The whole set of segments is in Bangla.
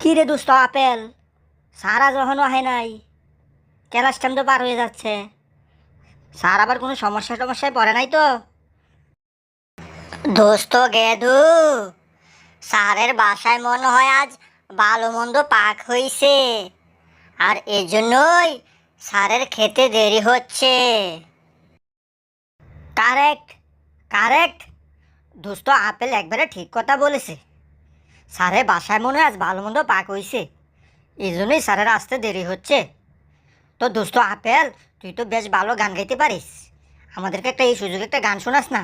কি রে দুষ্ট আপেল, সারা যখন হয় নাই, ক্লাস টাইম তো পার হয়ে যাচ্ছে। স্যার আবার কোনো সমস্যায় পড়ে নাই তো? দোস্ত গেদু, স্যারের বাসায় মনে হয় আজ ভালো মন্দ পাক হইছে, আর এজন্যই স্যারের খেতে দেরি হচ্ছে। Correct, correct. দোস্ত আপেল একবারে ঠিক কথা বলেছে। স্যারের বাসায় মনে হয় আজ ভালো মন্দ পাক হইছে, এই জন্যই স্যারের আসতে দেরি হচ্ছে। তো দোস্ত আপেল, তুই তো বেশ ভালো গান গাইতে পারিস, আমাদেরকে এই সুযোগে একটা গান শোনাস না?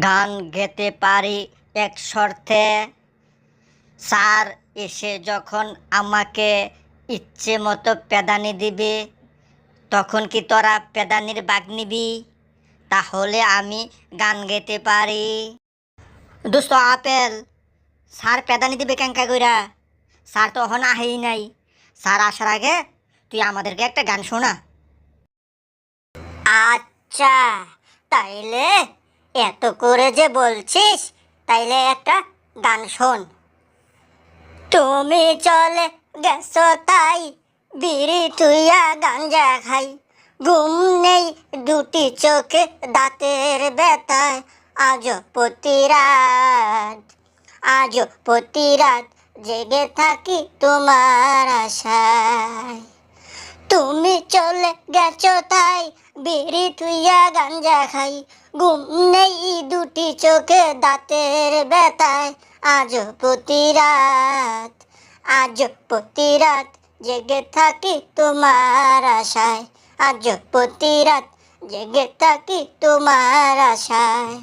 গান গেতে পারি এক শর্তে, স্যার এসে যখন আমাকে ইচ্ছে মতো পেদানি দিবে, তখন কি তোরা পেদানির বাগ নিবি? তাহলে আমি গান গেতে পারি। দোস্ত আপেল, স্যার পেদানি দিবে কেঙ্কা কইরা? স্যার তো এখন আহেই নাই। স্যার আসার আগে তুই আমাদেরকে একটা গান শোনা। আচ্ছা, তাইলে এত করে যে বলছিস, তাইলে একটা গান শোন। তুমি চলে গেছো তাই বিড়ি তুইয়া গাঞ্জা খাই, ঘুম নেই দুটি চোখে দাঁতের ব্যথায়, আজও প্রতি রাত জেগে থাকি তোমার আশায়। তুমি চলে গেছো তাই বিড়ি তুইয়া গাঞ্জা খাই, ঘুম নেই দুটি চোখে দাঁতের ব্যথায়, আজও প্রতি রাত জেগে থাকি তোমার আশায়, আজও প্রতি রাত জেগে থাকি তোমার আশায়।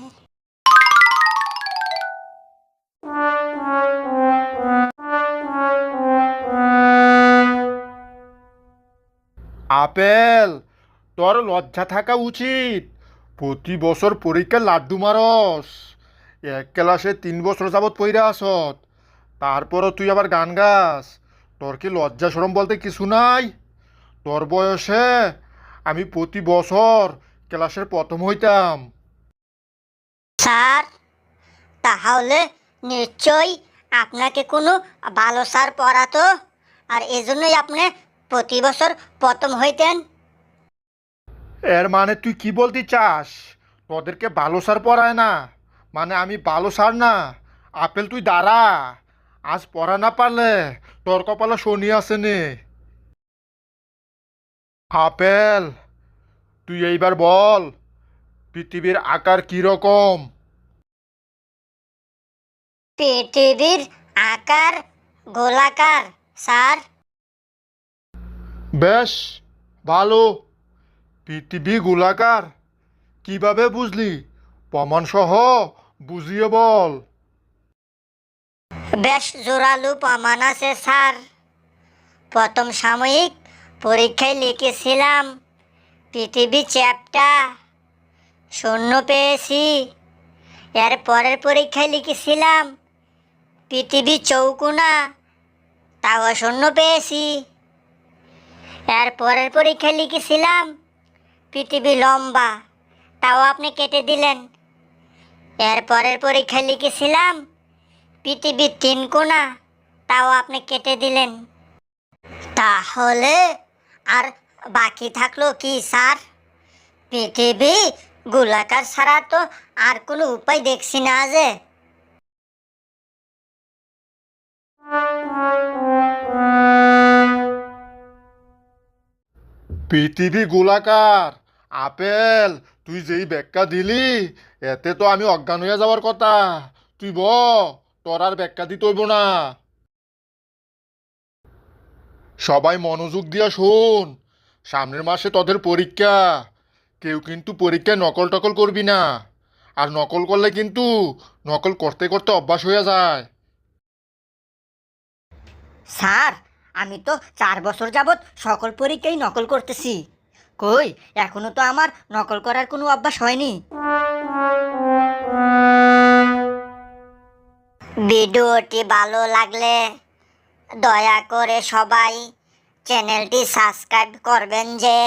আপেল, তোর লজ্জা থাকা উচিত। প্রতি বছর পরীক্ষা লাড্ডু মারস, এক ক্লাসে 3 বছর যাবৎ পইরা আসত, তারপরও তুই আবার গান গাস। তোর কি লজ্জা শরম বলতে কিছু নাই? তোর বয়সে আমি প্রতি বছর ক্লাসের প্রথম হইতাম। স্যার, তাহলে নিশ্চয়ই আপনাকে কোনো ভালো স্যার পড়াতো, আর এজন্যই আপনি প্রতি বছর প্রথম হইতেন। এর মানে তুই কি বলতে চাস? তোদেরকে ভালো স্যার পড়ায় না মানে আমি ভালো স্যার না? আপেল, তুই দাঁড়া। আজ পড়া না পারলে তোর কপালে শনি আছে নে। আপেল, তুই এইবার বল, পৃথিবীর আকার কি রকম? পৃথিবীর আকার গোলাকার, স্যার। বেশ ভালো। পৃথিবী গোলাকার কিভাবে বুঝলি? প্রমাণ সহ বুঝিয়ে বল। বেশ জোরালো প্রমাণ আছে স্যার। প্রথম সাময়িক পরীক্ষায় লিখেছিলাম পৃথিবী চ্যাপ্টা, শূন্য পেয়েছি। এর পরের পরীক্ষায় লিখেছিলাম পৃথিবী চৌকোনা, তাও শূন্য পেয়েছি। এর পরের পরীক্ষায় লিখেছিলাম পৃথিবী লম্বা, তাও আপনি কেটে দিলেন। এর পরের পরীক্ষায় লিখেছিলাম পৃথিবী তিনকোনা, তাও আপনি কেটে দিলেন। তাহলে আর বাকি থাকলো কি স্যার? পৃথিবী গোলাকার ছাড়া তো আর কোনো উপায় দেখছি না যে। পৃথিবী গোলাকার? আপেল, তুই যেই ব্যাখ্যা দিলি, এতে তো আমি অজ্ঞান হয়ে যাওয়ার কথা। তুই তোর আর ব্যাখ্যা দিতে হইব না। সবাই মনোযোগ দিয়া শোন, সামনের মাসে তোদের পরীক্ষা। কেউ কিন্তু পরীক্ষায় নকল টকল করবি না, আর নকল করলে কিন্তু নকল করতে করতে অভ্যাস হয়ে যায়। স্যার, আমি তো 4 বছর যাবৎ সকল পরীক্ষায় নকল করতেছি, কই এখনো তো আমার নকল করার কোনো অভ্যাস হয়নি। ভিডিওটি ভালো লাগলে দয়া করে সবাই চ্যানেলটি সাবস্ক্রাইব করবেন যে।